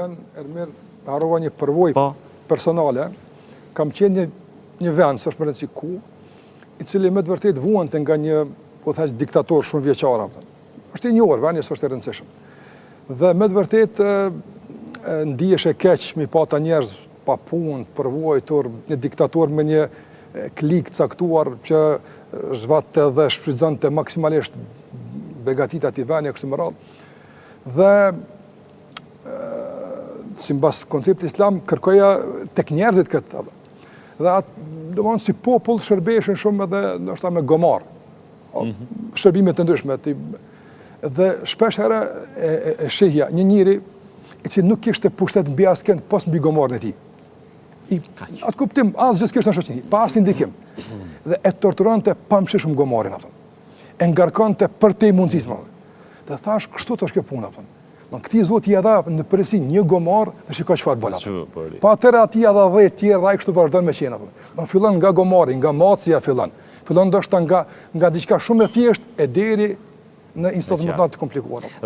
janë Ermir harrova një përvojë personale. Kam qenë një vend, s'është më rëndësi ku, i cili me të vërtet vuante nga një, po thash, diktator shumë vjeçar. Është i njohur, vendi s'është i rëndësishëm. Dhe me të vërtet ndihesh e keq me pata njerëz pa punë, përvojtur, një diktator me një klik caktuar që zhvatte dhe shfrytëzonte maksimalisht begatit atij vendi kështu me radhë. Dhe sipas konceptit islam kërkoja tek njerëzit këtë. Dhe atë domthon si popull shërbeshin shumë edhe ndoshta me gomar. Shërbime të ndryshme. Dhe shpesh herë e shihja një njeri i cili nuk kishte pushtet mbi askën pas mbi gomarën e tij. Atë kuptim asgjë s'kishte në shoqëri, pa asnjë ndikim. Dhe e torturonte pamshishëm gomarin atë. E ngarkonte për te mundësisë. Dhe thash, kështu të është kjo puna. Këti Zoti ia dha në përgjithësi një gomar dhe shikoj çfarë bën. Pa atëra ati ia dha 10 tjerë dhe ai kështu vazhdon me qenë. Fillon nga gomari, nga macia fillon. Fillon ndoshta nga diçka shumë e thjeshtë e deri në instancione të komplikuara.